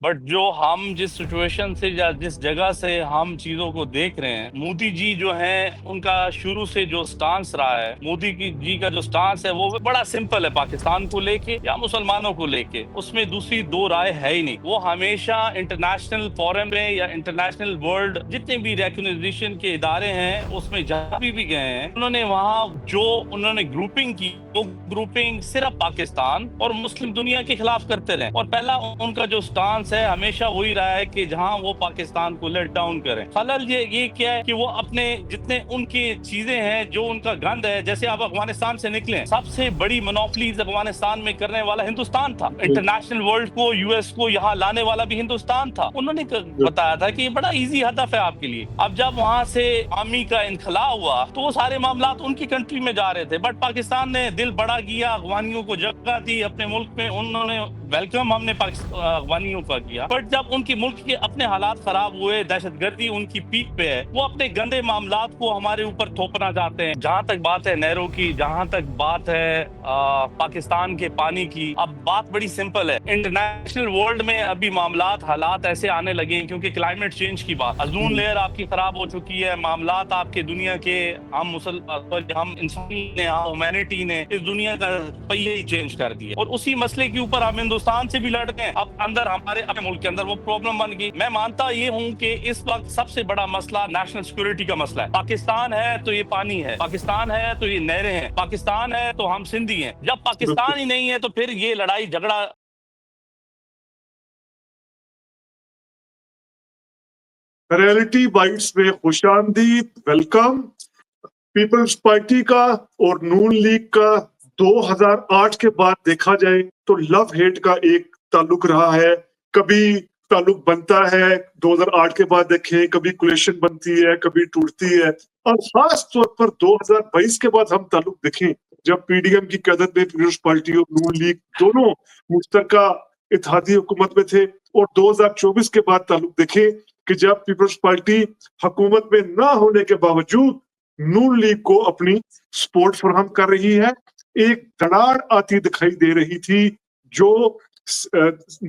But جو ہم جس سچویشن سے یا جس جگہ سے ہم چیزوں کو دیکھ رہے ہیں، مودی جی جو ہیں ان کا شروع سے جو سٹانس رہا ہے، مودی جی کا جو سٹانس ہے وہ بڑا سمپل ہے، پاکستان کو لے کے یا مسلمانوں کو لے کے، اس میں دوسری دو رائے ہے ہی نہیں۔ وہ ہمیشہ انٹرنیشنل فورم میں یا انٹرنیشنل ورلڈ جتنے بھی ریکگنائزیشن کے ادارے ہیں اس میں جہاں بھی گئے ہیں، انہوں نے وہاں جو انہوں نے گروپنگ کی، وہ گروپنگ صرف پاکستان اور مسلم دنیا کے خلاف کرتے رہے، اور پہلا ان کا جو سٹانس ہے ہمیشہ وہی رہا ہے کہ جہاں وہ پاکستان کو لیٹ ڈاؤن کریں۔ خلل یہ کیا ہے کہ وہ اپنے جتنے ان کی چیزیں ہیں، جو ان کا گند ہے، جیسے آپ افغانستان سے نکلیں، سب سے بڑی منوپلیز افغانستان میں کرنے والا ہندوستان تھا، انٹرنیشنل ورلڈ کو، یو ایس کو یہاں لانے والا بھی ہندوستان تھا۔ انہوں نے بتایا تھا کہ یہ بڑا ایزی ہدف ہے آپ کے لیے۔ اب جب وہاں سے آرمی کا انخلا ہوا تو وہ سارے معاملات ان کی کنٹری میں جا رہے تھے، بٹ پاکستان نے دل بڑا کیا، افغانیوں کو جگہ دی اپنے ملک میں، انہوں نے ویلکم ہم نے افغانیوں کا کیا۔ بٹ جب ان کے ملک کے اپنے حالات خراب ہوئے، دہشت گردی ان کی پیک پہ ہے، وہ اپنے گندے معاملات کو ہمارے اوپر تھوپنا چاہتے ہیں۔ جہاں تک بات ہے نہروں کی، جہاں تک بات ہے پاکستان کے پانی کی، اب بات بڑی سمپل ہے۔ انٹرنیشنل ورلڈ میں ابھی معاملات، حالات ایسے آنے لگے ہیں کیونکہ کلائمیٹ چینج کی بات، ازون لیئر آپ کی خراب ہو چکی ہے، معاملات آپ کے دنیا کے، ہم انسانی نے، ہیومینٹی نے اس دنیا کا پہیے ہی چینج کر دیا، اور اسی مسئلے کے اوپر ہم ہندوستان سے بھی لڑ گئے۔ اب اندر ہمارے اپنے ملک کے اندر وہ پرابلم بن گئی۔ میں مانتا یہ ہوں کہ اس وقت سب سے بڑا مسئلہ نیشنل سیکورٹی کا مسئلہ ہے۔ پاکستان ہے تو یہ پانی ہے، پاکستان ہے تو یہ نہریں ہیں، پاکستان ہے تو ہم سندھی ہیں۔ جب پاکستان ہی نہیں ہے تو پھر یہ لڑائی جھگڑا۔ ریئلٹی بائٹس میں خوش آمدید، ویلکم۔ پیپلز پارٹی کا اور نون لیگ کا 2008 کے بعد دیکھا جائے تو لو ہیٹ کا ایک تعلق رہا ہے۔ کبھی تعلق بنتا ہے، 2008 کے بعد دیکھیں، کبھی کولیشن بنتی ہے، کبھی ٹوٹتی ہے، اور خاص طور پر 2022 کے بعد ہم تعلق دیکھیں جب پی ڈی ایم کی قیادت میں پیپلز پارٹی اور نون لیگ دونوں مشترکہ اتحادی حکومت میں تھے، اور 2024 کے بعد تعلق دیکھیں کہ جب پیپلز پارٹی حکومت میں نہ ہونے کے باوجود نون لیگ کو اپنی سپورٹ فراہم کر رہی ہے۔ ایک دھڑاڑ آتی دکھائی دے رہی تھی جو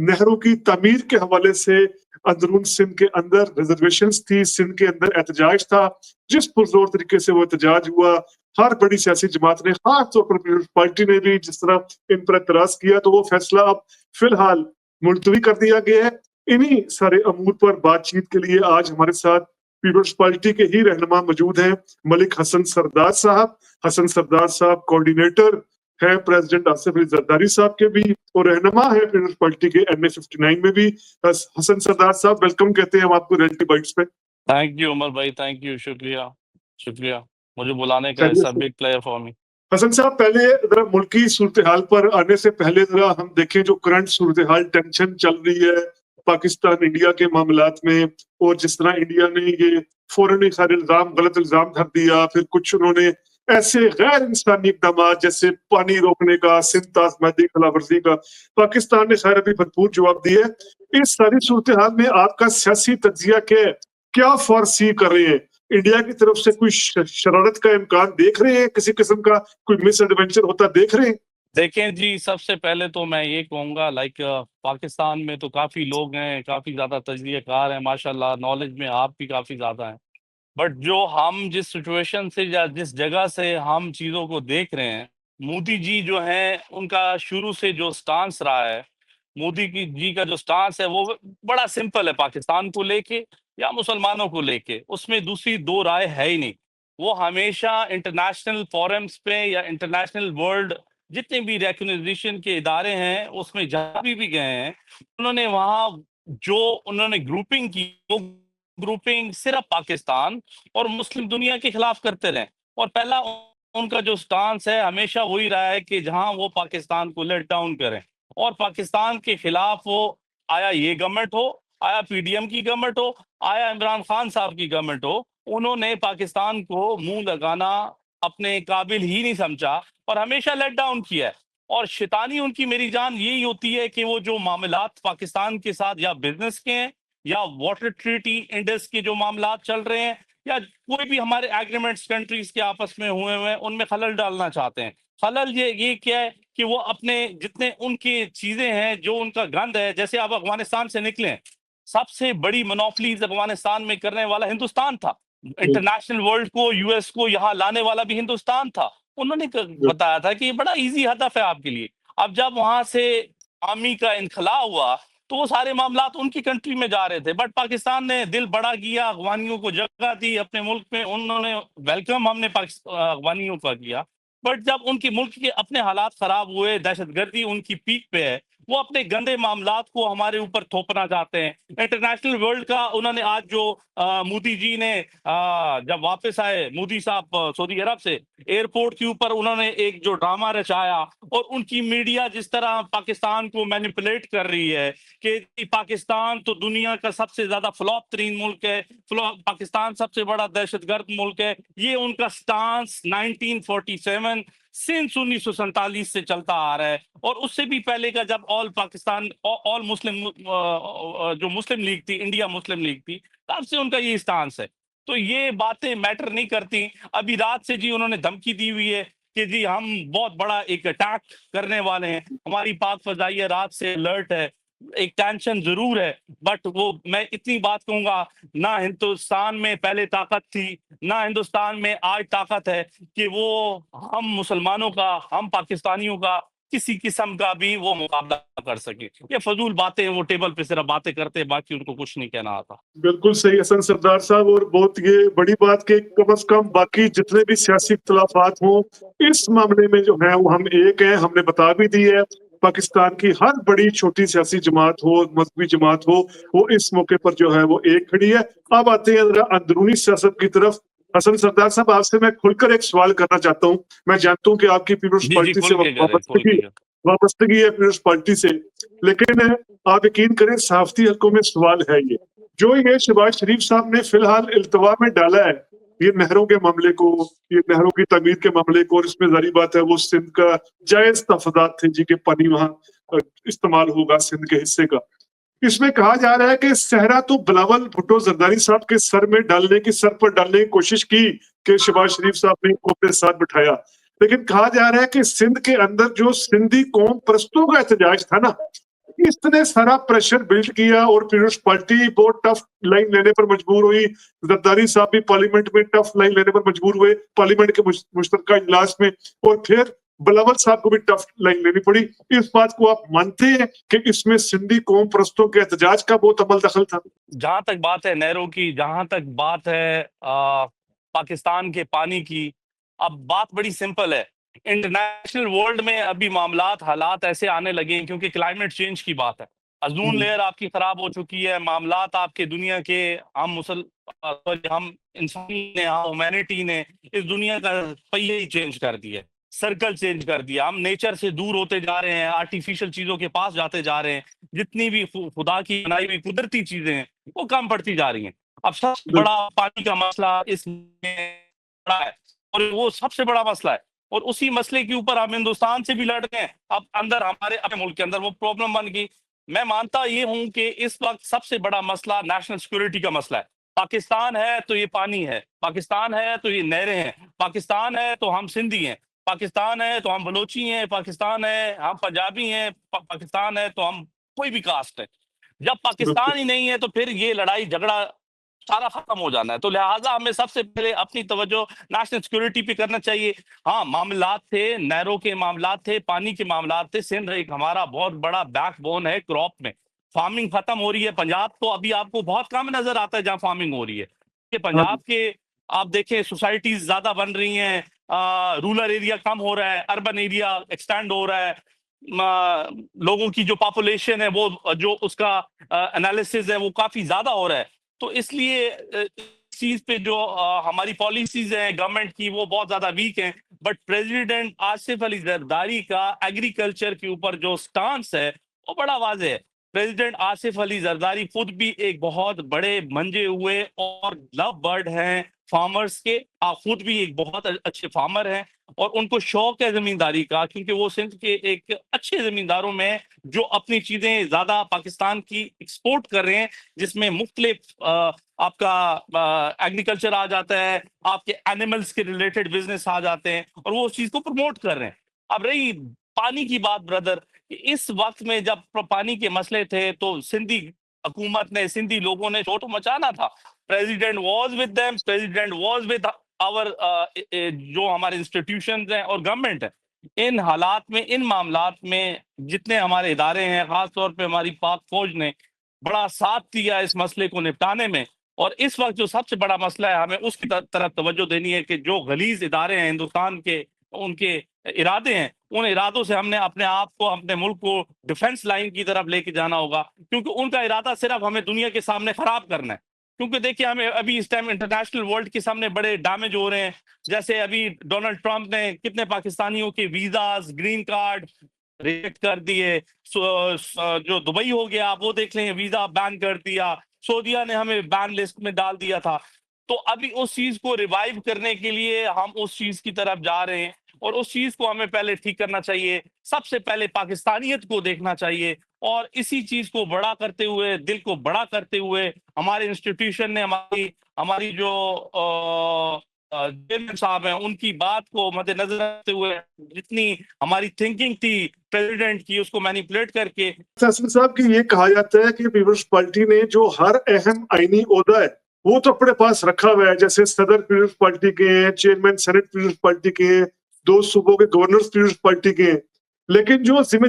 نہروں کی تعمیر کے حوالے سے اندرون سندھ کے اندر ریزرویشنز تھی، سندھ کے اندر احتجاج تھا، جس پرزور طریقے سے وہ احتجاج ہوا، ہر بڑی سیاسی جماعت نے، خاص طور پر پیپلز پارٹی نے بھی جس طرح ان پر اعتراض کیا، تو وہ فیصلہ اب فی الحال ملتوی کر دیا گیا ہے۔ انہی سارے امور پر بات چیت کے لیے آج ہمارے ساتھ پیپلز پارٹی کے ہی رہنما موجود ہیں، ملک حسن سردار صاحب۔ حسن سردار صاحب کوارڈینیٹر ہے پریزیڈنٹ آصف علی زرداری صاحب کے بھی، اور رہنما ہے پیپلز پارٹی کے NA 59 میں بھی۔ حسن سردار صاحب ویلکم کہتے ہیں ہم آپ کو ریئلٹی بائٹس پہ۔ تھینک یو عمر بھائی، تھینک یو، شکریہ شکریہ مجھے بلانے کا، خیریت اٹس سے؟ Big player for me. Hasan صاحب پہلے ذرا ملکی صورتحال پر آنے سے پہلے ذرا ہم دیکھیں جو کرنٹ صورتحال ٹینشن چل رہی ہے پاکستان انڈیا کے معاملات میں، اور جس طرح انڈیا نے یہ فوراً سارے غلط الزام دھر دیا، پھر کچھ انہوں نے ایسے غیر انسانی اقدامات جیسے پانی روکنے کا، سندھ طاس معاہدے کی خلاف ورزی کا، پاکستان نے خیر ابھی بھرپور جواب دیا ہے۔ اس ساری صورتحال میں آپ کا سیاسی تجزیہ کیا فارسی کر رہے ہیں؟ انڈیا کی طرف سے کوئی شرارت کا امکان دیکھ رہے ہیں؟ کسی قسم کا کوئی مس ایڈونچر ہوتا دیکھ رہے ہیں؟ دیکھیں جی، سب سے پہلے تو میں یہ کہوں گا، پاکستان میں تو کافی لوگ ہیں، کافی زیادہ تجزیہ کار ہیں، ماشاءاللہ، نالج میں آپ بھی کافی زیادہ ہیں، بٹ جو ہم جس سچویشن سے یا جس جگہ سے ہم چیزوں کو دیکھ رہے ہیں، مودی جی جو ہیں ان کا شروع سے جو سٹانس رہا ہے، مودی جی کا جو سٹانس ہے وہ بڑا سمپل ہے، پاکستان کو لے کے یا مسلمانوں کو لے کے، اس میں دوسری دو رائے ہے ہی نہیں۔ وہ ہمیشہ انٹرنیشنل فورمز پہ یا انٹرنیشنل ورلڈ جتنے بھی ریکگنائزیشن کے ادارے ہیں اس میں جہاں بھی گئے ہیں، انہوں نے وہاں جو انہوں نے گروپنگ کی، وہ گروپنگ صرف پاکستان اور مسلم دنیا کے خلاف کرتے رہے، اور پہلا ان کا جو سٹانس ہے ہمیشہ وہی رہا ہے کہ جہاں وہ پاکستان کو لیٹ ڈاؤن کریں، اور پاکستان کے خلاف وہ، آیا یہ گورنمنٹ ہو، آیا پی ڈی ایم کی گورنمنٹ ہو، آیا عمران خان صاحب کی گورنمنٹ ہو، انہوں نے پاکستان کو منہ لگانا اپنے قابل ہی نہیں سمجھا اور ہمیشہ لیٹ ڈاؤن کیا ہے۔ اور شیطانی ان کی میری جان یہی ہوتی ہے کہ وہ جو معاملات پاکستان کے ساتھ یا بزنس کے ہیں، یا واٹر ٹریٹی انڈس کے جو معاملات چل رہے ہیں، یا کوئی بھی ہمارے ایگریمنٹس کنٹریز کے آپس میں ہوئے ان میں خلل ڈالنا چاہتے ہیں۔ خلل یہ کیا ہے کہ وہ اپنے جتنے ان کی چیزیں ہیں جو ان کا گند ہے، جیسے آپ افغانستان سے نکلیں، سب سے بڑی منوپلیز افغانستان میں کرنے والا ہندوستان تھا، انٹرنیشنل ورلڈ کو یو ایس کو یہاں لانے والا بھی ہندوستان تھا. انہوں نے بتایا تھا کہ یہ بڑا ایزی ہدف ہے آپ کے لیے. اب جب وہاں سے آرمی کا انخلا ہوا تو وہ سارے معاملات ان کی کنٹری میں جا رہے تھے، بٹ پاکستان نے دل بڑا کیا، افغانیوں کو جگہ دی اپنے ملک میں، انہوں نے ویلکم ہم نے افغانیوں کا کیا. بٹ جب ان کے ملک کے اپنے حالات خراب ہوئے، دہشت گردی ان کی پیک پہ ہے، وہ اپنے گندے معاملات کو ہمارے اوپر تھوپنا چاہتے ہیں. انٹرنیشنل ورلڈ کا انہوں نے آج جو مودی جی نے جب واپس آئے، مودی صاحب سعودی عرب سے، ایئرپورٹ کے اوپر انہوں نے ایک جو ڈرامہ رچایا، اور ان کی میڈیا جس طرح پاکستان کو مینیپولیٹ کر رہی ہے کہ پاکستان تو دنیا کا سب سے زیادہ فلاپ ترین ملک ہے، پاکستان سب سے بڑا دہشت گرد ملک ہے. یہ ان کا سٹانس 1947 سنس 1947 سے چلتا آ رہا ہے، اور اس سے بھی پہلے کا جب آل مسلم جو مسلم لیگ تھی، انڈیا مسلم لیگ تھی، تب سے ان کا یہ سٹانس ہے. تو یہ باتیں میٹر نہیں کرتی. ابھی رات سے جی انہوں نے دھمکی دی ہوئی ہے کہ جی ہم بہت بڑا ایک اٹیک کرنے والے ہیں، ہماری پاک فضائیہ رات سے الرٹ ہے. ایک ٹینشن ضرور ہے، بٹ وہ میں اتنی بات کہوں گا، نہ ہندوستان میں پہلے طاقت تھی، نہ ہندوستان میں آج طاقت ہے کہ وہ ہم مسلمانوں کا، ہم پاکستانیوں کا کسی قسم کا بھی وہ مقابلہ کر سکے. یہ فضول باتیں ہیں، وہ ٹیبل پہ صرف باتیں کرتے ہیں، باقی ان کو کچھ نہیں کہنا آتا. بالکل صحیح حسن سردار صاحب، اور بہت یہ بڑی بات کہ کم از کم باقی جتنے بھی سیاسی اختلافات ہوں اس معاملے میں جو ہیں وہ ہم ایک ہیں. ہم نے بتا بھی دی ہے، پاکستان کی ہر بڑی چھوٹی سیاسی جماعت ہو، مذہبی جماعت ہو، وہ اس موقع پر جو ہے وہ ایک کھڑی ہے. اب آتے ہیں ذرا اندرونی سیاست کی طرف. حسن سردار صاحب، آپ سے میں کھل کر ایک سوال کرنا چاہتا ہوں. میں جانتا ہوں کہ آپ کی پیپلز جی پارٹی سے کھل کے کریں، کھل وابستگی کے کریں. وابستگی ہے پیپلز پارٹی سے، لیکن آپ یقین کریں صحافتی حلقوں میں سوال ہے جو یہ شہباز شریف صاحب نے فی الحال التوا میں ڈالا ہے، یہ نہروں کے معاملے کو، یہ نہروں کی تعمیر کے معاملے کو، اور اس میں ظاہری بات ہے وہ سندھ کا جائز تحفظات تھے جی کہ پانی وہاں استعمال ہوگا سندھ کے حصے کا. اس میں کہا جا رہا ہے کہ صحرا تو بلاول بھٹو زرداری صاحب کے سر پر ڈالنے کی کوشش کی کہ شہباز شریف صاحب نے کو اپنے ساتھ بٹھایا، لیکن کہا جا رہا ہے کہ سندھ کے اندر جو سندھی قوم پرستوں کا احتجاج تھا نا، اس نے سارا پریشر بلڈ کیا اور پیپلز پارٹی بہت ٹف لائن لینے پر مجبور ہوئی. زرداری صاحب بھی پارلیمنٹ میں ٹف لائن لینے پر مجبور ہوئے پارلیمنٹ کے مشترکہ اجلاس میں، اور پھر بلاول صاحب کو بھی ٹف لائن لینی پڑی. اس بات کو آپ مانتے ہیں کہ اس میں سندھی قوم پرستوں کے احتجاج کا بہت عمل دخل تھا؟ جہاں تک بات ہے نہروں کی، جہاں تک بات ہے پاکستان کے پانی کی، اب بات بڑی سمپل ہے. انٹرنیشنل ورلڈ میں ابھی معاملات، حالات ایسے آنے لگے ہیں کیونکہ کلائمیٹ چینج کی بات ہے. ازون لیئر آپ کی خراب ہو چکی ہے، معاملات آپ کے دنیا کے، ہم انسانی نے، ہیومینٹی نے اس دنیا کا پہیے ہی چینج کر دیا، سرکل چینج کر دیا. ہم نیچر سے دور ہوتے جا رہے ہیں، آرٹیفیشل چیزوں کے پاس جاتے جا رہے ہیں. جتنی بھی خدا کی بنائی ہوئی قدرتی چیزیں ہیں وہ کم پڑتی جا رہی ہیں. اب سب سے بڑا پانی کا مسئلہ اس میں بڑا ہے، اور وہ سب سے بڑا مسئلہ ہے، اور اسی مسئلے کے اوپر ہم ہندوستان سے بھی لڑ رہے ہیں. اب اندر ہمارے اپنے ملک کے اندر وہ پرابلم بن گئی. میں مانتا یہ ہوں کہ اس وقت سب سے بڑا مسئلہ نیشنل سیکورٹی کا مسئلہ ہے. پاکستان ہے تو یہ پانی ہے، پاکستان ہے تو یہ نہریں ہیں، پاکستان ہے تو ہم سندھی ہیں، پاکستان ہے تو ہم بلوچی ہیں، پاکستان ہے ہم پنجابی ہیں، پاکستان ہے تو ہم کوئی بھی کاسٹ ہے. جب پاکستان ہی نہیں ہے تو پھر یہ لڑائی جھگڑا سارا ختم ہو جانا ہے. تو لہٰذا ہمیں سب سے پہلے اپنی توجہ نیشنل سیکورٹی پہ کرنا چاہیے. ہاں معاملات تھے، نہروں کے معاملات تھے، پانی کے معاملات تھے. سندھ ایک ہمارا بہت بڑا بیک بون ہے کراپ میں. فارمنگ ختم ہو رہی ہے. پنجاب تو ابھی آپ کو بہت کم نظر آتا ہے جہاں فارمنگ ہو رہی ہے. کہ پنجاب کے آپ دیکھیں سوسائٹیز زیادہ بن رہی ہیں، رورل ایریا کم ہو رہا ہے، اربن ایریا ایکسٹینڈ ہو رہا ہے. لوگوں کی جو پاپولیشن ہے وہ جو اس کا انالیسز ہے وہ کافی زیادہ ہو رہا ہے. تو اس لیے اس چیز پہ جو ہماری پالیسیز ہیں گورنمنٹ کی وہ بہت زیادہ ویک ہیں. بٹ پریزیڈنٹ آصف علی زرداری کا ایگریکلچر کے اوپر جو سٹانس ہے وہ بڑا واضح ہے. پریزیڈنٹ آصف علی زرداری خود بھی ایک بہت بڑے منجے ہوئے اور لو برڈ ہیں فارمرز کے. آپ خود بھی ایک بہت اچھے فارمر ہیں اور ان کو شوق ہے زمینداری کا، کیونکہ وہ سندھ کے ایک اچھے زمینداروں میں جو اپنی چیزیں زیادہ پاکستان کی ایکسپورٹ کر رہے ہیں، جس میں مختلف آپ کا ایگریکلچر آ جاتا ہے، آپ کے اینیملز کے ریلیٹڈ بزنس آ جاتے ہیں، اور وہ اس چیز کو پروموٹ کر رہے ہیں. اب رہی پانی کی بات برادر، اس وقت میں جب پانی کے مسئلے تھے تو سندھی حکومت نے، سندھی لوگوں نے شور تو مچانا تھا. President was with them, president was with our جو ہمارے انسٹیٹیوشنز ہیں اور گورنمنٹ ہے. ان حالات میں، ان معاملات میں جتنے ہمارے ادارے ہیں، خاص طور پہ ہماری پاک فوج نے بڑا ساتھ دیا اس مسئلے کو نپٹانے میں. اور اس وقت جو سب سے بڑا مسئلہ ہے، ہمیں اس کی طرف توجہ دینی ہے کہ جو غلیظ ادارے ہیں ہندوستان کے، ان کے ارادے ہیں، ان ارادوں سے ہم نے اپنے آپ کو، اپنے ملک کو ڈیفنس لائن کی طرف لے کے جانا ہوگا، کیونکہ ان کا ارادہ صرف ہمیں دنیا کے سامنے خراب کرنا ہے. کیونکہ دیکھیے ہمیں ابھی اس ٹائم انٹرنیشنل ورلڈ کے سامنے بڑے ڈیمیج ہو رہے ہیں. جیسے ابھی ڈونلڈ ٹرمپ نے کتنے پاکستانیوں کے ویزاز، گرین کارڈ ریجیکٹ کر دیے. جو دبئی ہو گیا آپ وہ دیکھ لیں، ویزا بین کر دیا. سعودیہ نے ہمیں بین لسٹ میں ڈال دیا تھا. تو ابھی اس چیز کو ریوائیو کرنے کے لیے ہم اس چیز کی طرف جا رہے ہیں، اور اس چیز کو ہمیں پہلے ٹھیک کرنا چاہیے. سب سے پہلے پاکستانیت کو دیکھنا چاہیے، اور اسی چیز کو بڑا کرتے ہوئے، دل کو بڑا کرتے ہوئے ہمارے انسٹیٹیوشن نے ہماری جو چیئرمین صاحب ہیں ان کی بات کو مد نظر رکھتے ہوئے جتنی ہماری تھنکنگ تھی پریزیڈنٹ کی، اس کو مینیپولیٹ کر کے. اسد صاحب کی یہ کہا جاتا ہے کہ پیپلز پارٹی نے جو ہر اہم آئینی عہدہ ہے وہ تو اپنے پاس رکھا ہوا ہے، جیسے صدر پیپلز پارٹی کے ہیں، چیئرمین سینٹ پیپلز پارٹی کے ہیں، 2 صوبوں کے گورنر پیپلز پارٹی کے ہیں. لیکن جو ذمہ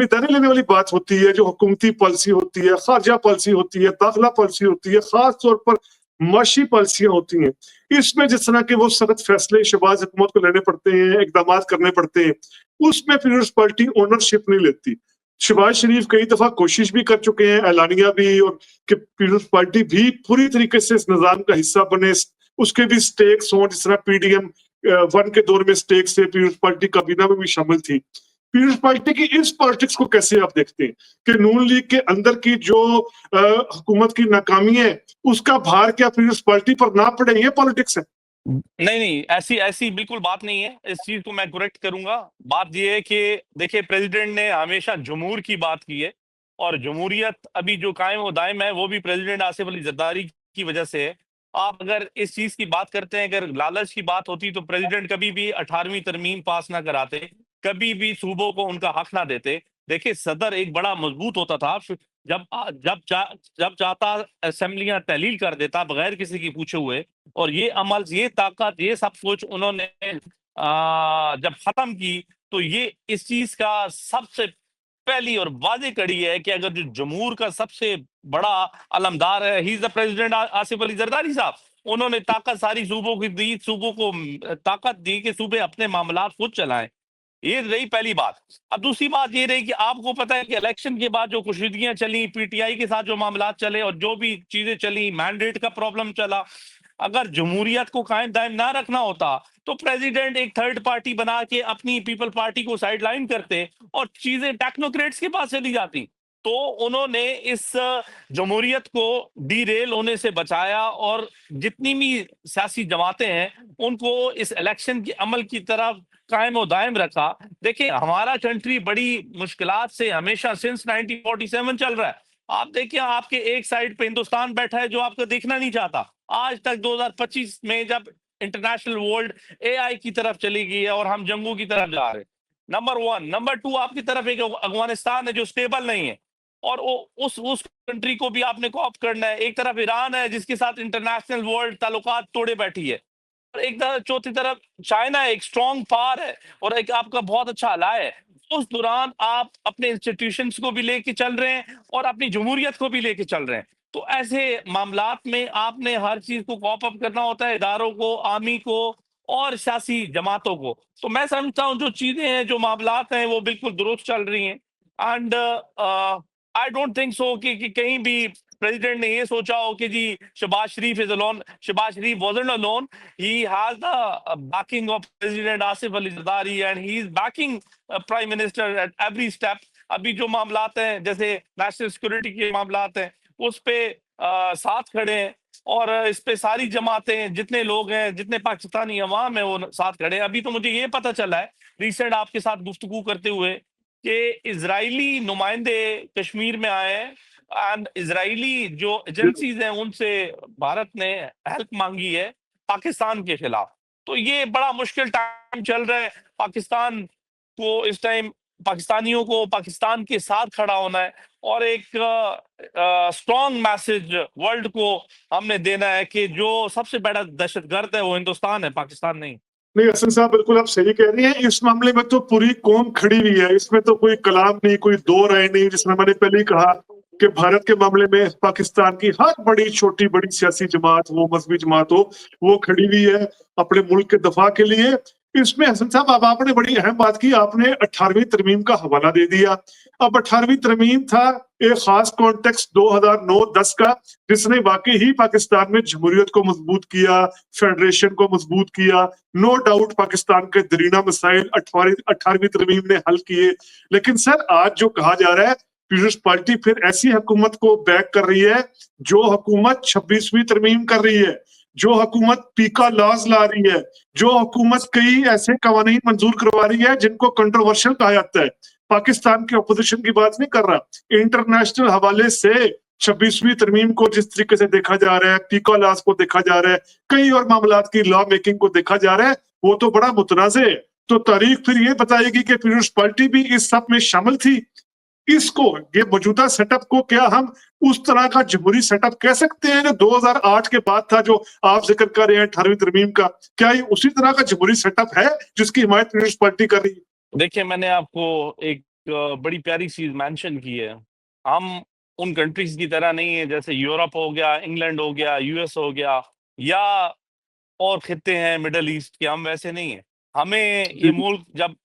داری لینے والی بات ہوتی ہے، جو حکومتی پالیسی ہوتی ہے، خارجہ پالیسی ہوتی ہے، داخلہ پالیسی ہوتی ہے، خاص طور پر معاشی پالیسیاں ہوتی ہیں، اس میں جس طرح کے وہ سخت فیصلے شہباز حکومت کو لینے پڑتے ہیں، اقدامات کرنے پڑتے ہیں، اس میں پیپلز پارٹی اونرشپ نہیں لیتی. شہباز شریف کئی دفعہ کوشش بھی کر چکے ہیں، اعلانیہ بھی، اور کہ پیپلز پارٹی بھی پوری طریقے سے اس نظام کا حصہ بنے، اس کے بھی سٹیکس ہوں، جس طرح پی ڈی ایم 1 کے دور میں سٹیکس سے پیپلز پارٹی کابینہ میں بھی شامل تھی. پیپلز پارٹی کی اس پالیٹکس کو کیسے آپ دیکھتے ہیں کہ نون لیگ کے اندر کی جو حکومت کی ناکامی ہے اس کا بھار کیا پیپلز پارٹی پر نہ پڑے؟ یہ پالیٹکس ہے. نہیں، ایسی بالکل بات نہیں ہے. اس چیز کو میں کریکٹ کروں گا. بات یہ ہے کہ دیکھیں پریزیڈنٹ نے ہمیشہ جمہور کی بات کی ہے، اور جمہوریت ابھی جو قائم و دائم ہے وہ بھی پریزیڈنٹ آصف علی زرداری کی وجہ سے ہے. آپ اگر اس چیز کی بات کرتے ہیں، اگر لالچ کی بات ہوتی تو پریزیڈنٹ کبھی بھی 18ویں ترمیم پاس نہ کراتے، کبھی بھی صوبوں کو ان کا حق نہ دیتے. دیکھیں صدر ایک بڑا مضبوط ہوتا تھا، جب جب چاہتا اسمبلیاں تحلیل کر دیتا بغیر کسی کی پوچھے ہوئے. اور یہ عمل، یہ طاقت، یہ سب کچھ انہوں نے جب ختم کی تو یہ اس چیز کا سب سے پہلی اور واضح کڑی ہے کہ اگر جو جمہور کا سب سے بڑا علمدار ہے، ہی از دا پریزیڈنٹ آصف علی زرداری صاحب. انہوں نے طاقت ساری صوبوں کی دی، صوبوں کو طاقت دی کہ صوبے اپنے معاملات خود چلائیں. یہ رہی پہلی بات. اب دوسری بات یہ رہی کہ آپ کو پتہ ہے کہ الیکشن کے بعد جو کشیدگیاں چلیں، پی ٹی آئی کے ساتھ جو معاملات چلے اور جو بھی چیزیں چلی، مینڈیٹ کا پرابلم چلا، اگر جمہوریت کو قائم دائم نہ رکھنا ہوتا تو پریزیڈنٹ ایک تھرڈ پارٹی بنا کے اپنی پیپل پارٹی کو سائیڈ لائن کرتے اور چیزیں ٹیکنوکریٹس کے پاس چلی جاتی. تو انہوں نے اس جمہوریت کو ڈی ریل ہونے سے بچایا، اور جتنی بھی سیاسی جماعتیں ہیں ان کو اس الیکشن کے عمل کی طرف قائم و دائم رکھا. دیکھیں ہمارا کنٹری بڑی مشکلات سے ہمیشہ سنس 1947 چل رہا ہے. آپ دیکھیں آپ کے ایک سائڈ پہ ہندوستان بیٹھا ہے جو آپ کو دیکھنا نہیں چاہتا. آج تک 2025 میں جب انٹرنیشنل ورلڈ اے آئی کی طرف چلی گئی ہے اور ہم جنگوں کی طرف جا رہے ہیں، نمبر 1. نمبر 2 آپ کی طرف ایک افغانستان ہے جو سٹیبل نہیں ہے، اور اس کنٹری کو بھی آپ نے کوآپ کرنا ہے. ایک طرف ایران ہے جس کے ساتھ انٹرنیشنل ورلڈ تعلقات توڑے بیٹھی ہے، اور ایک طرف چوتھی طرف چائنا ایک سٹرونگ پاور ہے اور ایک آپ کا بہت اچھا الائے ہے. اس دوران آپ اپنے انسٹیٹیوشنز کو بھی لے کے چل رہے ہیں اور اپنی جمہوریت کو بھی لے کے چل رہے ہیں. تو ایسے معاملات میں آپ نے ہر چیز کو کوپ اپ کرنا ہوتا ہے، اداروں کو، عامی کو اور سیاسی جماعتوں کو. تو میں سمجھتا ہوں جو چیزیں ہیں، جو معاملات ہیں، وہ بالکل درست چل رہی ہیں. And I don't think so کہ کہیں بھی پریزیڈنٹ نے یہ سوچا ہو کہ جی شہباز شریف از alone. Shahbaz Sharif wasn't alone. He has the backing of President Asif Ali Zardari and he is backing Prime Minister at every step. ابھی جو معاملات ہیں جیسے نیشنل سیکورٹی کے معاملات ہیں اس پہ ساتھ کھڑے ہیں، اور اس پہ ساری جماعتیں، جتنے لوگ ہیں، جتنے پاکستانی عوام ہیں وہ ساتھ کھڑے ہیں. ابھی تو مجھے یہ پتہ چلا ہے ریسنٹ آپ کے ساتھ گفتگو کرتے ہوئے کہ اسرائیلی نمائندے کشمیر میں آئے ہیں، اینڈ اسرائیلی جو ایجنسیز ہیں ان سے بھارت نے ہیلپ مانگی ہے پاکستان کے خلاف. تو یہ بڑا مشکل ٹائم چل رہا ہے. پاکستان کو اس ٹائم پاکستانیوں کو پاکستان کے ساتھ کھڑا ہونا ہے اور ایک اسٹرانگ میسج ورلڈ کو ہم نے دینا ہے کہ جو سب سے بڑا دہشت گرد ہے وہ ہندوستان ہے، پاکستان نہیں۔ نہیں حسن صاحب بالکل آپ صحیح کہہ رہی ہیں، اس معاملے میں تو پوری قوم کھڑی ہوئی ہے، اس میں تو کوئی کلام نہیں، کوئی دو رائے نہیں، جس میں میں نے پہلے ہی کہا کہ بھارت کے معاملے میں پاکستان کی ہر بڑی چھوٹی بڑی سیاسی جماعت ہو، مذہبی جماعت ہو، وہ کھڑی ہوئی ہے اپنے ملک کے دفاع کے لیے۔ اس میں حسن صاحب اب آپ نے بڑی اہم بات کی، آپ نے 18ویں ترمیم کا حوالہ دے دیا۔ اب 18ویں ترمیم تھا ایک خاص کانٹیکسٹ 2009-10 کا، جس نے واقعی ہی پاکستان میں جمہوریت کو مضبوط کیا، فیڈریشن کو مضبوط کیا، نو ڈاؤٹ پاکستان کے درینہ مسائل 18ویں ترمیم نے حل کیے۔ لیکن سر آج جو کہا جا رہا ہے، پیپلز پارٹی پھر ایسی حکومت کو بیک کر رہی ہے جو حکومت 26ویں ترمیم کر رہی ہے، جو حکومت پیکا لاز لا رہی ہے، جو حکومت کئی ایسے قوانین منظور کروا رہی ہے جن کو کنٹروورشل کہا جاتا ہے۔ پاکستان کی اپوزیشن کی بات نہیں کر رہا، انٹرنیشنل حوالے سے 26ویں ترمیم کو جس طریقے سے دیکھا جا رہا ہے، پیکا لاز کو دیکھا جا رہا ہے، کئی اور معاملات کی لا میکنگ کو دیکھا جا رہا ہے، وہ تو بڑا متنازع ہے۔ تو تاریخ پھر یہ بتائے گی کہ پیپلز پارٹی بھی اس سب میں شامل تھی۔ اس کو یہ موجودہ سیٹ اپ کو کیا ہم اس طرح کا جمہوری سیٹ اپ کہہ سکتے ہیں جو 2008 کے بعد تھا، جو آپ ذکر کر رہے ہیں 18ویں ترمیم کا؟ کیا یہ اسی طرح کا جمہوری سیٹ اپ ہے جس کی حمایت پیپلز پارٹی کر رہی ہے؟ دیکھیں میں نے آپ کو ایک بڑی پیاری چیز مینشن کی ہے، ہم ان کنٹریز کی طرح نہیں ہے جیسے یورپ ہو گیا، انگلینڈ ہو گیا، یو ایس ہو گیا یا اور خطے ہیں مڈل ایسٹ کے، ہم ویسے نہیں ہیں۔ ہمیں یہ ملک جب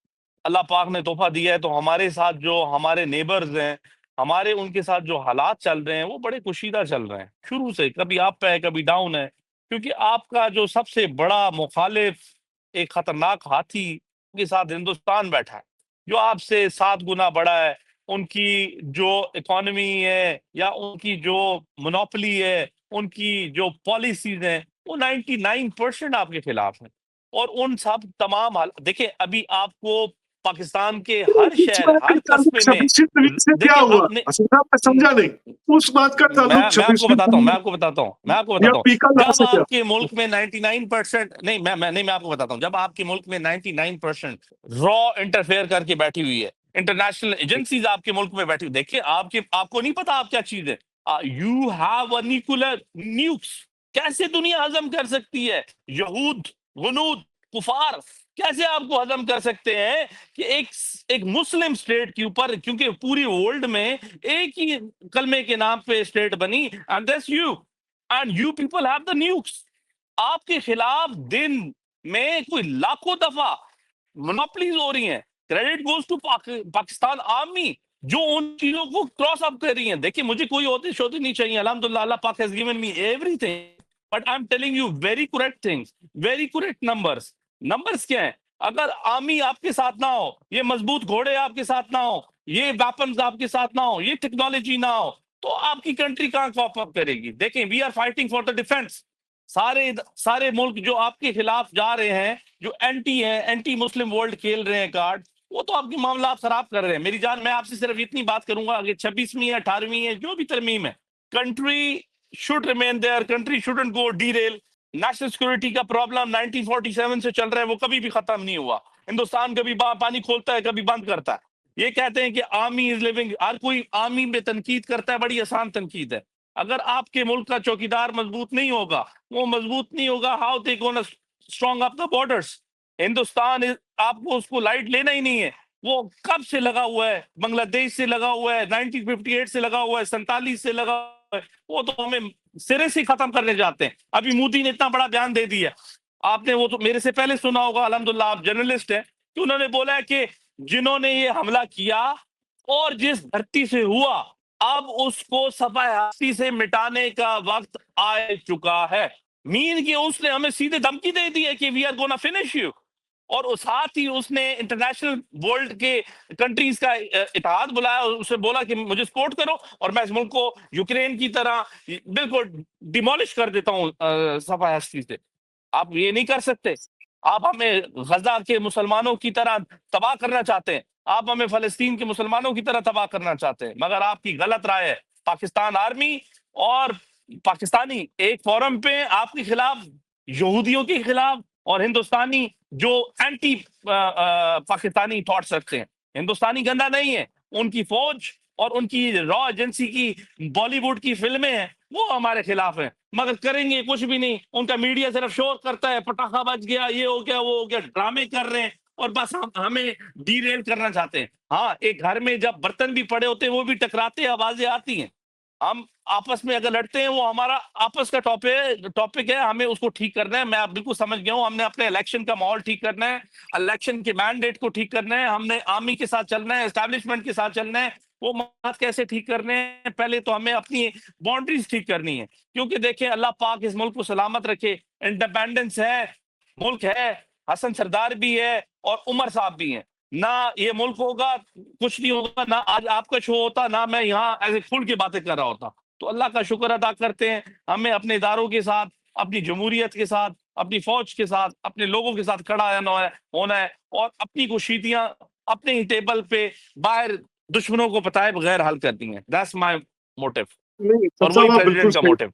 اللہ پاک نے تحفہ دیا ہے تو ہمارے ساتھ جو ہمارے نیبرز ہیں، ہمارے ان کے ساتھ جو حالات چل رہے ہیں وہ بڑے کشیدہ چل رہے ہیں شروع سے، کبھی اپ ہے کبھی ڈاؤن ہے، کیونکہ آپ کا جو سب سے بڑا مخالف ایک خطرناک ہاتھی کے ساتھ ہندوستان بیٹھا ہے، جو آپ سے 7 گنا بڑا ہے۔ ان کی جو اکانومی ہے یا ان کی جو مونوپلی ہے، ان کی جو پالیسیز ہیں، وہ 99% آپ کے خلاف ہیں۔ اور ان سب تمام دیکھیں ابھی آپ کو پاکستان کے ہر اس شہر بات کا ہر تعلق قصبے میں 26ویں ترمیم سے کیا دیکھیں ہوا؟ حسن صاحب میں سمجھا نہیں، اس بات کا تعلق میں آپ کو 26ویں بتاتا ہوں ترمیم میں آپ کو یا بتاتا ہوں پیکا لا جب سے کیا؟ آپ کے ملک میں 99% نہیں میں آپ کو بتاتا ہوں، جب آپ کے ملک میں 99% را انٹرفیئر کر کے بیٹھی ہوئی ہے، انٹرنیشنل ایجنسیز آپ کے ملک میں بیٹھی ہوئی، دیکھیں آپ کو نہیں پتا آپ کیا چیز ہے، یو ہیو اے نیوکلر نیوکس، کیسے دنیا ہضم کر سکتی ہے؟ یہود، غنود، کفار کیسے آپ کو ہضم کر سکتے ہیں کہ ایک مسلم سٹیٹ کے اوپر، کیونکہ پوری ورلڈ میں ایک ہی کلمے کے نام پہ اسٹیٹ بنی، and that's you and you people have the nukes۔ آپ کے خلاف دن میں کوئی لاکھوں دفعہ مونوپلیز ہو رہی ہیں، credit goes to Pakistan army جو ان چیزوں کو کراس اپ کر رہی ہیں۔ دیکھیں مجھے کوئی ہوتی شوتی نہیں چاہیے، الحمدللہ اللہ پاک has given me everything but I'm telling you very correct things, very correct numbers کیا ہیں؟ اگر آرمی آپ کے ساتھ نہ ہو، یہ مضبوط گھوڑے آپ کے ساتھ نہ ہو، یہ ویپنز آپ کے ساتھ نہ ہو، یہ ٹیکنالوجی نہ ہو، تو آپ کی کنٹری کہاں کاپ اپ کرے گی؟ دیکھیں we are fighting for the defence. سارے ملک جو آپ کے خلاف جا رہے ہیں، جو اینٹی ہیں، اینٹی مسلم ورلڈ کھیل رہے ہیں کارڈ، وہ تو آپ کے معاملات خراب کر رہے ہیں۔ میری جان میں آپ سے صرف اتنی بات کروں گا کہ 26ویں ہے، 18ویں ہے، جو بھی ترمیم ہے، country should remain there, country shouldn't go derail۔ National security کا پرابلم 1947 سے چل رہا ہے، وہ کبھی بھی ختم نہیں ہوا۔ ہندوستان کبھی پانی کھولتا ہے کبھی بند کرتا ہے۔ یہ کہتے ہیں کہ آرمی از لیونگ، ہر کوئی آرمی میں تنقید کرتا ہے، بڑی آسان تنقید ہے۔ اگر آپ کے ملک کا چوکیدار مضبوط نہیں ہوگا، وہ مضبوط نہیں ہوگا، how they gonna strong up the borders? Hindustan آپ کو اس کو لائٹ لینا ہی نہیں ہے، وہ کب سے لگا ہوا ہے، بنگلہ دیش سے لگا ہوا ہے، 1958 سے لگا ہوا ہے، 47 سے لگا ہوا ہے، وہ تو ہمیں سرے سے ختم کرنے جاتے ہیں۔ ابھی مودی نے اتنا بڑا بیان دے دیا، آپ نے وہ تو میرے سے پہلے سنا ہوگا، الحمدللہ آپ جرنلسٹ ہیں، کہ انہوں نے بولا ہے کہ جنہوں نے یہ حملہ کیا اور جس دھرتی سے ہوا، اب اس کو صفحہ ہستی سے مٹانے کا وقت آ چکا ہے۔ مین کہ اس نے ہمیں سیدھے دھمکی دے دی ہے کہ we are gonna finish you, اور ساتھ ہی اس نے انٹرنیشنل ورلڈ کے کنٹریز کا اتحاد بلایا، اسے بولا کہ مجھے سپورٹ کرو اور میں اس ملک کو یوکرین کی طرح بالکل ڈیمولش کر دیتا ہوں صفحہ ہستی سے۔ آپ یہ نہیں کر سکتے، آپ ہمیں غزہ کے مسلمانوں کی طرح تباہ کرنا چاہتے ہیں، آپ ہمیں فلسطین کے مسلمانوں کی طرح تباہ کرنا چاہتے ہیں، مگر آپ کی غلط رائے ہے۔ پاکستان آرمی اور پاکستانی ایک فورم پہ آپ کے خلاف، یہودیوں کے خلاف اور ہندوستانی جو اینٹی پاکستانی تھاٹس رکھتے ہیں. ہندوستانی گندا نہیں ہے, ان کی فوج اور ان کی را ایجنسی کی بالی ووڈ کی فلمیں ہیں وہ ہمارے خلاف ہیں, مگر کریں گے کچھ بھی نہیں. ان کا میڈیا صرف شور کرتا ہے, پٹاخہ بج گیا, یہ ہو گیا, وہ ہو گیا, ڈرامے کر رہے ہیں اور بس ہمیں ڈی ریل کرنا چاہتے ہیں. ہاں, ایک گھر میں جب برتن بھی پڑے ہوتے ہیں وہ بھی ٹکراتے ہیں, آوازیں آتی ہیں. ہم آپس میں اگر لڑتے ہیں وہ ہمارا آپس کا ٹاپک ہے, ہمیں اس کو ٹھیک کرنا ہے. میں آپ بالکل سمجھ گیا ہوں, ہم نے اپنے الیکشن کا ماحول ٹھیک کرنا ہے, الیکشن کے مینڈیٹ کو ٹھیک کرنا ہے, ہم نے آرمی کے ساتھ چلنا ہے, اسٹیبلشمنٹ کے ساتھ چلنا ہے. وہ بات کیسے ٹھیک کرنے ہیں, پہلے تو ہمیں اپنی باؤنڈریز ٹھیک کرنی ہے. کیونکہ دیکھیں, اللہ پاک اس ملک کو سلامت رکھے. انڈیپینڈنس ہے, ملک ہے, حسن سردار بھی ہے اور عمر صاحب بھی ہیں. نہ یہ ملک ہوگا, کچھ نہیں ہوگا, نہ آج آپ کا شو ہوتا, نہ میں یہاں ایسے کھل کے باتیں کر رہا ہوتا. تو اللہ کا شکر ادا کرتے ہیں, ہمیں اپنے اداروں کے ساتھ, اپنی جمہوریت کے ساتھ, اپنی فوج کے ساتھ, اپنے لوگوں کے ساتھ کھڑا ہونا ہے, اور اپنی کوشیدیاں اپنے ہی ٹیبل پہ باہر دشمنوں کو بتائے بغیر حل کرتی ہیں. دیٹس مائی موٹو, نہیں اور سب وہی آپ بالکل پریزیڈنٹ کا صحیح، موٹو.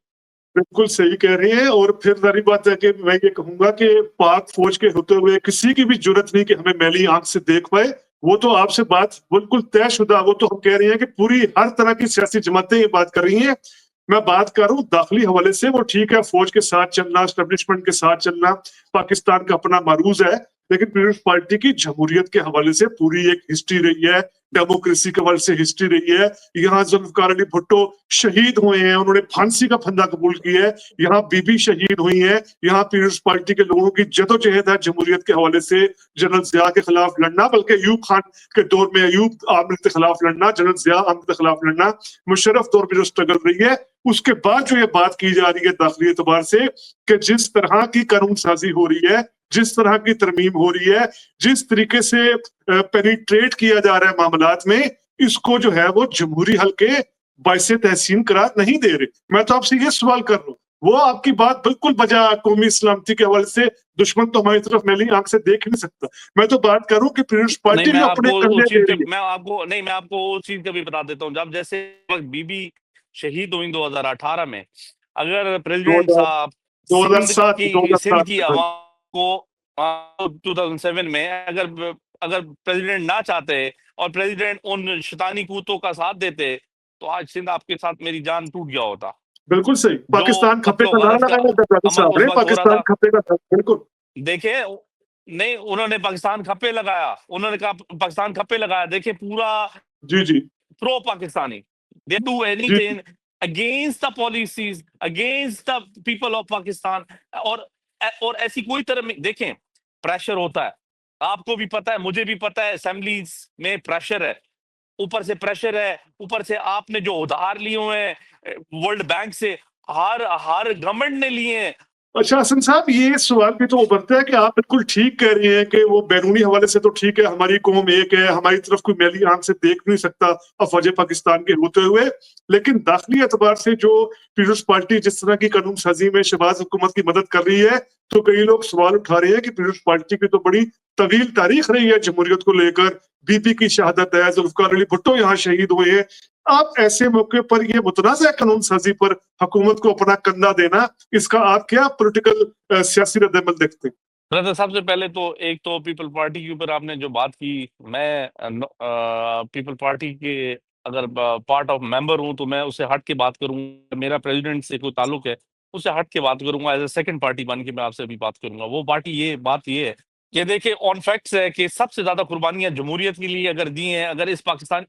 بالکل صحیح کہہ رہی ہیں. اور پھر ظاہری بات ہے کہ میں یہ کہوں گا کہ پاک فوج کے ہوتے ہوئے کسی کی بھی جرت نہیں کہ ہمیں میلی آنکھ سے دیکھ پائے. وہ تو آپ سے بات بالکل طے شدہ, وہ تو ہم کہہ رہے ہیں کہ پوری ہر طرح کی سیاسی جماعتیں یہ بات کر رہی ہیں. میں بات کر رہا ہوں داخلی حوالے سے, وہ ٹھیک ہے فوج کے ساتھ چلنا, اسٹیبلشمنٹ کے ساتھ چلنا, پاکستان کا اپنا معروض ہے, لیکن پیپلز پارٹی کی جمہوریت کے حوالے سے پوری ایک ہسٹری رہی ہے, ڈیموکریسی کے حوالے سے ہسٹری رہی ہے. یہاں ذوالفقار علی بھٹو شہید ہوئے ہیں, انہوں نے پھانسی کا پھندا قبول کیا ہے. یہاں بی بی شہید ہوئی ہیں. یہاں پیپلز پارٹی کے لوگوں کی جدوجہد ہے جمہوریت کے حوالے سے, جنرل ضیاء کے خلاف لڑنا, بلکہ ایوب خان کے دور میں ایوب عامر کے خلاف لڑنا, جنرل ضیاء عامر کے خلاف لڑنا, مشرف دور میں جو سٹرگل رہی ہے. اس کے بعد جو یہ بات کی جا رہی ہے داخلی اعتبار سے کہ جس طرح کی قانون سازی ہو رہی ہے, جس طرح کی ترمیم ہو رہی ہے, جس طریقے سے پینیٹریٹ کیا جا رہا ہے معاملات میں, اس کو جو ہے وہ جمہوری حل کے باعث تحسین قرار نہیں دے رہے. میں تو آپ سے یہ سوال کر رہا ہوں, وہ آپ کی بات بالکل بجا قومی سلامتی کے حوالے سے, دشمن تو ہماری طرف میلی آنکھ سے دیکھ نہیں سکتا. میں تو بات کروں کہ پیپلز نہیں, پارٹی میں جو آپ اپنے کو کندھے اس چیز دے کا رہی ہے. میں آپ کو اس چیز کا بھی بتا دیتا ہوں. جب جیسے بی بی شہید ہوئی 2018 میں, اگر پریزیڈنٹ صاحب سندھ کی 2007 عوام کو 2007 میں اگر پریزیڈنٹ نہ چاہتے اور پریزیڈنٹ ان شیطانی کوتوں کا ساتھ دیتے, تو آج سندھ آپ کے ساتھ میری جان ٹوٹ گیا ہوتا. بالکل صحیح, جو پاکستان کھپے قتل و کا نعرہ غارت کا لگایا تھا جاوید عمل صاحب اس نے, وقت ہو رہا پاکستان تھا, کھپے کا تھا. بالکل دیکھیں, نہیں انہوں نے پاکستان کھپے لگایا, انہوں نے کہا پاکستان کھپے لگایا. دیکھیں پورا جی جی pro Pakistani. They do G anything against the policies, against the people of Pakistan. اور ایسی کوئی طرح میں دیکھیں پریشر ہوتا ہے, آپ کو بھی پتا ہے, مجھے بھی پتا ہے, اسمبلیز میں پریشر ہے, اوپر سے پریشر ہے, اوپر سے آپ نے جو ادھار لیے ہوئے ہیں ورلڈ بینک سے, ہر گورنمنٹ نے لیے ہیں. اچھا حسن صاحب, یہ سوال بھی تو ابھرتا ہے کہ آپ بالکل ٹھیک کہہ رہی ہیں کہ وہ بیرونی حوالے سے تو ٹھیک ہے, ہماری قوم ایک ہے, ہماری طرف کوئی میلی آنکھ سے دیکھ نہیں سکتا افواج پاکستان کے ہوتے ہوئے, لیکن داخلی اعتبار سے جو پیپلز پارٹی جس طرح کی قانون سازی میں شہباز حکومت کی مدد کر رہی ہے, تو کئی لوگ سوال اٹھا رہے ہیں کہ پیپلز پارٹی کی تو بڑی طویل تاریخ رہی ہے جمہوریت کو لے کر, بی پی کی شہادت ہے, ذوالفقار علی بھٹو یہاں شہید ہوئے ہیں. آپ ایسے موقع پر یہ متنازع قانون سازی پر حکومت کو اپنا کندھا دینا, اس کا آپ کیا پولیٹیکل سیاسی رد عمل دیکھتے ہیں؟ برادر, سب سے پہلے تو ایک تو پیپل پارٹی کے اوپر آپ نے جو بات کی, میں پیپل پارٹی کے اگر پارٹ آف ممبر ہوں تو میں اس سے ہٹ کے بات کروں. میرا پریزیڈنٹ سے کوئی تعلق ہے, اس سے ہٹ کے بات کروں گا, ایز اے سیکنڈ پارٹی بن کے میں آپ سے بھی بات کروں گا. وہ پارٹی یہ بات یہ ہے کہ دیکھیں آن فیکٹس ہے کہ سب سے زیادہ قربانیاں جمہوریت کے لیے اگر دی ہیں, اگر اس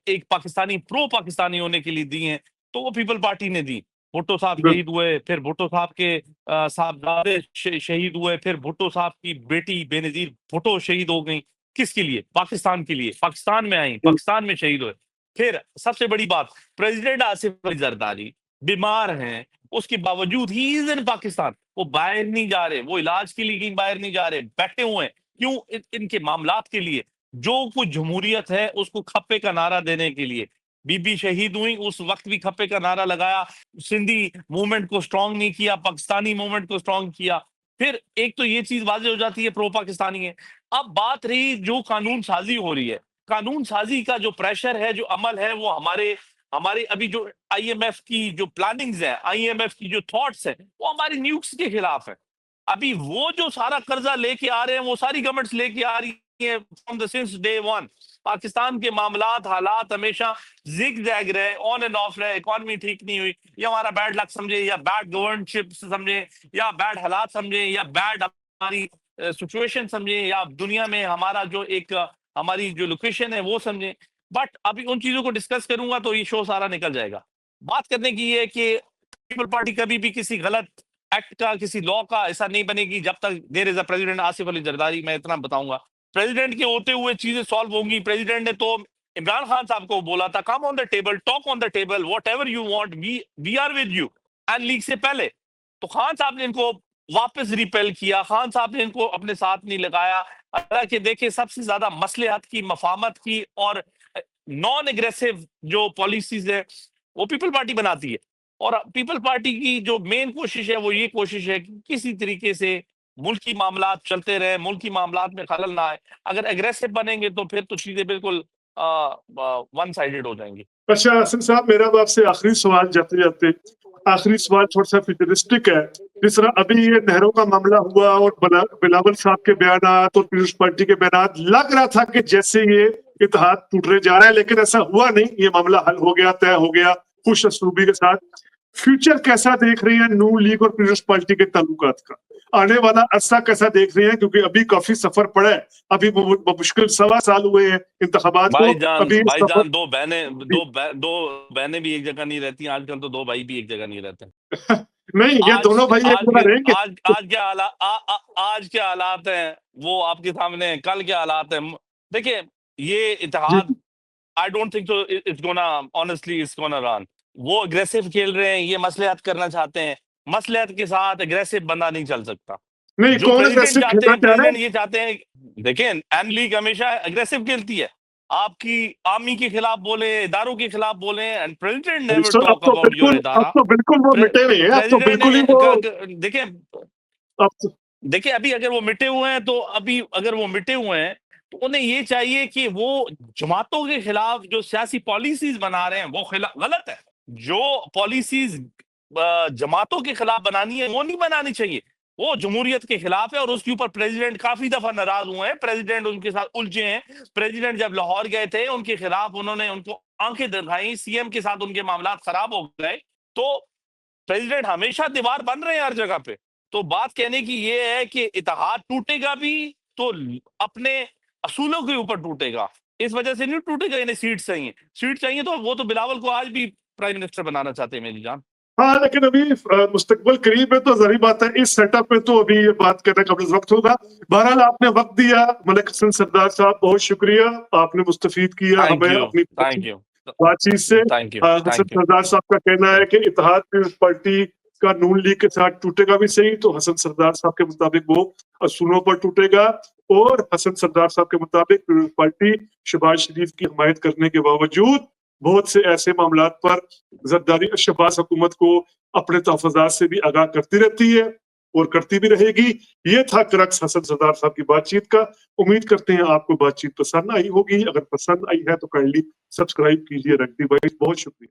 ایک پاکستانی پرو پاکستانی ہونے کے لیے دی ہیں, تو وہ پیپل پارٹی نے دی. بھٹو صاحب شہید ہوئے, پھر بھٹو صاحب کے صاحبزادے شہید ہوئے, پھر بھٹو صاحب کی بیٹی بے نظیر بھٹو شہید ہو گئی. کس کے لیے؟ پاکستان کے لیے. پاکستان میں آئیں, پاکستان میں شہید ہوئے. پھر سب سے بڑی بات, پریزیڈنٹ آصف علی زرداری بیمار ہیں, اس کے باوجود ہی از ان پاکستان, وہ باہر نہیں جا رہے, وہ علاج کے لیے کہیں باہر نہیں جا رہے, بیٹھے ہوئے ہیں. کیوں؟ ان کے معاملات کے لیے, جو کچھ جمہوریت ہے اس کو کھپے کا نعرہ دینے کے لیے. بی بی شہید ہوئی, اس وقت بھی کھپے کا نعرہ لگایا, سندھی موومنٹ کو سٹرونگ نہیں کیا, پاکستانی موومنٹ کو سٹرونگ کیا. پھر ایک تو یہ چیز واضح ہو جاتی ہے پرو پاکستانی ہے. اب بات رہی جو قانون سازی ہو رہی ہے, قانون سازی کا جو پریشر ہے, جو عمل ہے, وہ ہمارے ابھی جو آئی ایم ایف کی جو پلاننگز ہیں, آئی ایم ایف کی جو تھاٹس ہیں, وہ ہماری نیوکس کے خلاف ہے. ابھی وہ جو سارا قرضہ لے کے آ رہے ہیں وہ ساری گورنمنٹس لے کے آ رہی ہیں from the since day one. Pakistan کے معاملات حالات ہمیشہ زگ زیگ رہے, آن اینڈ آف رہے, اکانومی ٹھیک نہیں ہوئی, یا ہمارا بیڈ لک سمجھے, یا بیڈ گورنشپ سمجھے, یا بیڈ حالات سمجھے, یا بیڈ ہماری سچویشن سمجھے, یا دنیا میں ہمارا جو ایک ہماری جو لوکیشن ہے وہ سمجھیں. بٹ ابھی ان چیزوں کو ڈسکس کروں گا تو یہ شو سارا نکل جائے گا. بات کرنے کی یہ ہے کہ پیپل پارٹی کبھی بھی کسی غلط ایکٹ کا, کسی لا کا ایسا نہیں بنے گی جب تک دیر از اے پریزیڈنٹ آصف علی زرداری. میں اتنا بتاؤں گا, پریزیڈنٹ کے ہوتے ہوئے چیزیں سالو ہوں گی. پریزیڈنٹ نے تو عمران خان صاحب کو بولا تھا, come on the table, talk on the table, whatever you want, we are with you. And league سے پہلے تو خان صاحب نے ان کو واپس ریپیل کیا, خان صاحب نے ان کو اپنے ساتھ نہیں لگایا. حالانکہ دیکھیں سب سے زیادہ مصلحت کی, مفاہمت کی اور نان اگریسو جو پالیسیز ہے وہ پیپل پارٹی بناتی ہے. اور پیپل پارٹی کی جو مین کوشش ہے وہ یہ کوشش ہے کہ کسی طریقے سے ملکی معاملات چلتے رہے, ملکی معاملات میں خلل نہ آئے. اگر اگریسو بنیں گے تو پھر تو چیزیں بالکل ون سائیڈڈ ہو جائیں گی. اچھا حسن صاحب, میرا آپ سے آخری سوال جاتے جاتے, آخری سوال تھوڑا سا فیوچرسٹک ہے. جس طرح ابھی یہ نہروں کا معاملہ ہوا اور بلاول صاحب کے بیانات اور پیپلز پارٹی کے بیانات, لگ رہا تھا کہ جیسے یہ اتحاد ٹوٹنے جا رہا ہے, لیکن ایسا ہوا نہیں. یہ معاملہ حل ہو گیا, طے ہو گیا خوش اسلوبی کے ساتھ. فیوچر کیسا دیکھ رہے ہیں نون لیگ اور پیپلز پارٹی کے تعلقات کا؟ آنے والا عرصہ کیسا دیکھ رہے ہیں؟ کیونکہ ابھی کافی سفر پڑا ہے, ابھی مشکل 1.25 سال ہوئے ہیں انتخابات کو. بھائی جان دو بہنیں بھی ایک جگہ نہیں رہتی آج کل, تو دو بھائی بھی ایک جگہ نہیں رہتے. نہیں, یہ دونوں بھائی ایک جگہ رہیں گے. آج کیا حالات ہیں وہ آپ کے سامنے ہیں, کل کیا حالات ہیں. دیکھیں یہ جی اتحاد I don't think so it's gonna honestly it's gonna run. وہ اگریسو کھیل رہے ہیں, یہ مصلحت کرنا چاہتے ہیں. مصلحت کے ساتھ اگریسو بندہ نہیں چل سکتا. نہیں, جو کون پریزیڈنٹ ایگریسو چاہتے کھیلنا ہیں, چاہ رہے پریزیڈنٹ ہیں؟ یہ چاہتے ہیں. دیکھیں این لیگ ہمیشہ اگریسو کھیلتی ہے, آپ کی آرمی کے خلاف بولیں, اداروں کے خلاف بولیں, اینڈ پریزیڈنٹ نیور اب ٹاک تو اباؤٹ یور ادارہ. بالکل وہ مٹے ہوئے ہیں, اب تو بالکل ہی وہ. دیکھیں اب دیکھیں ابھی اگر وہ مٹے ہوئے ہیں تو تو انہیں یہ چاہیے کہ وہ جماعتوں کے خلاف جو سیاسی پالیسیز بنا رہے ہیں وہ غلط ہے. جو پالیسیز جماعتوں کے خلاف بنانی ہے وہ نہیں بنانی چاہیے, وہ جمہوریت کے خلاف ہے. اور اس کے اوپر پریزیڈنٹ کافی دفعہ ناراض ہوئے ہیں, پریزیڈنٹ ان کے ساتھ الجھے ہیں. پریزیڈنٹ جب لاہور گئے تھے ان کے خلاف انہوں نے ان کو آنکھیں دکھائیں, سی ایم کے ساتھ ان کے معاملات خراب ہو گئے. تو پریزیڈنٹ ہمیشہ دیوار بن رہے ہیں ہر جگہ پہ. تو بات کہنے کی یہ ہے کہ اتحاد ٹوٹے گا بھی تو اپنے اصولوں کے اوپر ٹوٹے گا, اس وجہ سے نہیں ٹوٹے گا. انہیں سیٹ چاہیے تو وہ تو بلاول کو آج بھی پرائم منسٹر بنانا چاہتے ہیں میری جان. ہاں, لیکن ابھی مستقبل قریب ہے تو ظاہری بات ہے اس سیٹ اپ پہ تو ابھی یہ بات کرنے کا وقت ہوگا. بہرحال آپ نے وقت دیا ملک حسن سردار صاحب, بہت شکریہ, آپ نے مستفید کیا ہمیں اپنی بات چیت سے. حسن سردار صاحب کا کہنا ہے کہ اتحاد پیپلز پارٹی کا نون لیگ کے ساتھ ٹوٹے گا بھی صحیح, تو حسن سردار صاحب کے مطابق وہ اصولوں پر ٹوٹے گا. اور حسن سردار صاحب کے مطابق پیپلز پارٹی شہباز شریف کی حمایت کرنے کے باوجود بہت سے ایسے معاملات پر زرداری شہباز حکومت کو اپنے تحفظات سے بھی آگاہ کرتی رہتی ہے اور کرتی بھی رہے گی. یہ تھا کرکس حسن سردار صاحب کی بات چیت کا. امید کرتے ہیں آپ کو بات چیت پسند آئی ہوگی. اگر پسند آئی ہے تو کائنڈلی سبسکرائب کیجیے. رکھ دی بھائی, بہت شکریہ.